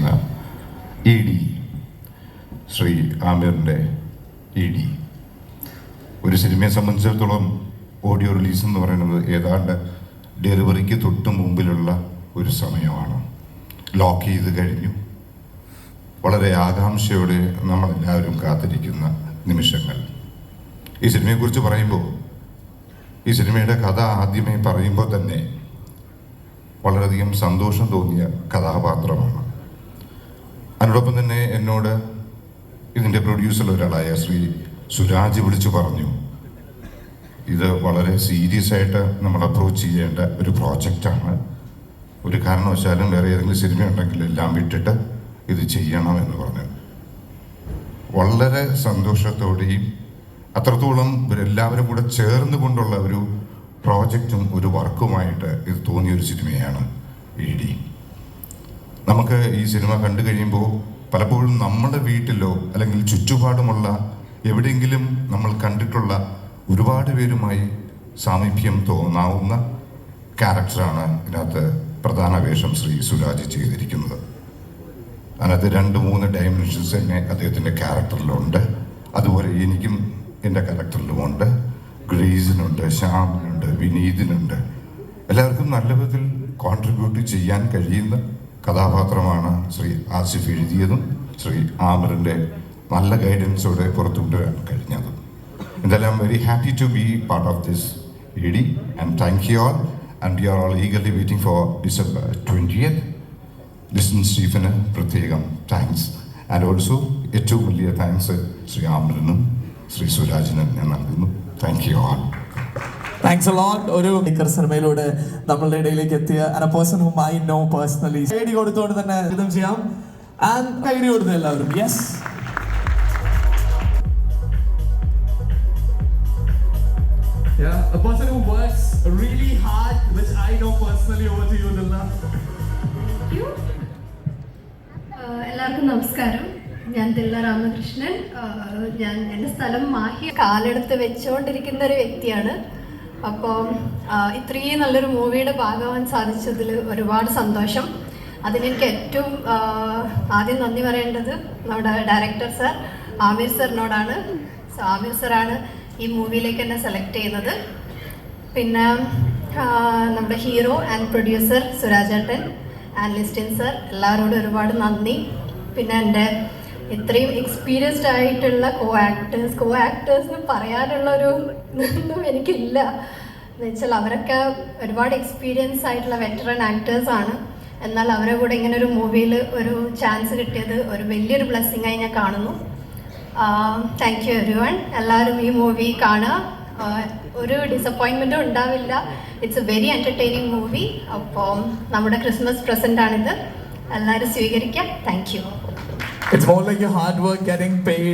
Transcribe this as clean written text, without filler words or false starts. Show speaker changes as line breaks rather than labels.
ചെയ്യുന്ന ED Shri ആമിറിൻ്റെ ED. ഒരു സിനിമയെ സംബന്ധിച്ചിടത്തോളം ഓഡിയോ റിലീസ് എന്ന് പറയുന്നത് ഏതാണ്ട് ഡെലിവറിക്ക് തൊട്ട് മുമ്പിലുള്ള ഒരു സമയമാണ്. ലോക്ക് ചെയ്ത് കഴിഞ്ഞു. വളരെ ആകാംക്ഷയോടെ നമ്മളെല്ലാവരും കാത്തിരിക്കുന്ന നിമിഷങ്ങൾ. ഈ സിനിമയെക്കുറിച്ച് പറയുമ്പോൾ, ഈ സിനിമയുടെ കഥ ആദ്യമേ പറയുമ്പോൾ തന്നെ വളരെയധികം സന്തോഷം തോന്നിയ കഥാപാത്രമാണ്. അതിനോടൊപ്പം തന്നെ എന്നോട് ഇതിൻ്റെ പ്രൊഡ്യൂസർ ഒരാളായ ശ്രീ സുരാജ് വിളിച്ചു പറഞ്ഞു, ഇത് വളരെ സീരിയസ് ആയിട്ട് നമ്മൾ അപ്രോച്ച് ചെയ്യേണ്ട ഒരു പ്രോജക്റ്റാണ്. ഒരു കാരണവശാലും വേറെ ഏതെങ്കിലും സിനിമ ഉണ്ടെങ്കിൽ എല്ലാം വിട്ടിട്ട് ഇത് ചെയ്യണമെന്ന് പറഞ്ഞു. വളരെ സന്തോഷത്തോടെയും അത്രത്തോളം ഇവരെല്ലാവരും കൂടെ ചേർന്ന് കൊണ്ടുള്ള ഒരു പ്രോജക്റ്റും ഒരു വർക്കുമായിട്ട് ഇത് തോന്നിയൊരു സിനിമയാണ് ED. നമുക്ക് ഈ സിനിമ കണ്ടു കഴിയുമ്പോൾ പലപ്പോഴും നമ്മുടെ വീട്ടിലോ അല്ലെങ്കിൽ ചുറ്റുപാടുമുള്ള എവിടെയെങ്കിലും നമ്മൾ കണ്ടിട്ടുള്ള ഒരുപാട് പേരുമായി സാമീപ്യം തോന്നാവുന്ന ക്യാരക്ടറാണ് ഇതിനകത്ത് പ്രധാന വേഷം ശ്രീ സുരാജ് ചെയ്തിരിക്കുന്നത്. അതിനകത്ത് 2-3 ഡയമെൻഷൻസ് തന്നെ അദ്ദേഹത്തിൻ്റെ ക്യാരക്ടറിലുണ്ട്. അതുപോലെ എനിക്കും എൻ്റെ ക്യാരക്ടറിലുമുണ്ട്. ഗ്രേസിനുണ്ട്, ശ്യാമിനുണ്ട്, വിനീതിനുണ്ട്. എല്ലാവർക്കും നല്ല വിധത്തിൽ കോൺട്രിബ്യൂട്ട് ചെയ്യാൻ കഴിയുന്ന കഥാപാത്രമാണ് ശ്രീ ആസിഫ് എഴുതിയതും ശ്രീ ആമിറിൻ്റെ നല്ല ഗൈഡൻസോടെ പുറത്തുകൊണ്ടുവരാൻ കഴിഞ്ഞതും. എന്തായാലും very happy to be part of this ED and thank you all. And we are all eagerly waiting for December 20th. Listin സ്റ്റീഫന് പ്രത്യേകം താങ്ക്സ്. ആൻഡ് ഓൾസോ ഏറ്റവും വലിയ താങ്ക്സ് ശ്രീ ആമിറിനും ശ്രീ സുരാജിനും ഞാൻ നൽകുന്നു. Thank you all.
Thanks a lot. ഒരു സിനിമയിലൂടെ നമ്മളുടെ ഇടയിലേക്ക് എത്തിയ a person whom I know personally. കൈഡി കൊടുത്തുകൊണ്ട് തന്നെ ഇതും ചെയ്യാം. ആൻഡ് കൈഡി കൊടുത്തു എല്ലാവരും. Yes.
Yeah, a person who works really hard, which I know personally. Over to you, Dilla.
Thank you. എല്ലാവർക്കും നമസ്കാരം. ഞാൻ ദില്ല രാമകൃഷ്ണൻ. ഞാൻ എൻ്റെ സ്ഥലം മാഹി. കാലെടുത്ത് വെച്ചുകൊണ്ടിരിക്കുന്ന ഒരു വ്യക്തിയാണ്. അപ്പോൾ ഇത്രയും നല്ലൊരു മൂവിയുടെ ഭാഗമാകാൻ സാധിച്ചതിൽ ഒരുപാട് സന്തോഷം. അതിനെനിക്ക് ഏറ്റവും ആദ്യം നന്ദി പറയേണ്ടത് നമ്മുടെ ഡയറക്ടർ സർ ആമിർ സാറിനോടാണ്. ആമിർ സാറാണ് ഈ മൂവിയിലേക്ക് എന്നെ സെലക്ട് ചെയ്യുന്നത്. പിന്നെ നമ്മുടെ ഹീറോ ആൻഡ് പ്രൊഡ്യൂസർ സുരാജേട്ടൻ ആൻഡ് ലിസ്റ്റിൻ സർ, എല്ലാവരോടും ഒരുപാട് നന്ദി. പിന്നെ എൻ്റെ ഇത്രയും എക്സ്പീരിയൻസ്ഡ് ആയിട്ടുള്ള കോ ആക്ടേഴ്സിന് പറയാനുള്ളൊരു ഇതൊന്നും എനിക്കില്ല. എന്ന് വെച്ചാൽ അവരൊക്കെ ഒരുപാട് എക്സ്പീരിയൻസ് ആയിട്ടുള്ള വെറ്ററൻ ആക്ടേഴ്സാണ്. എന്നാൽ അവരെ കൂടെ ഇങ്ങനെ ഒരു മൂവിയിൽ ഒരു ചാൻസ് കിട്ടിയത് ഒരു വലിയൊരു ബ്ലെസ്സിങ് ആയി ഞാൻ കാണുന്നു. Thank you every one. എല്ലാവരും ഈ മൂവി കാണുക. ഒരു ഡിസപ്പോയിൻമെൻറ്റും ഉണ്ടാവില്ല. It's A very entertaining movie. അപ്പോൾ നമ്മുടെ ക്രിസ്മസ് പ്രസൻ്റാണിത്. എല്ലാവരും സ്വീകരിക്കാം. Thank you.
It's more like your hard work getting paid.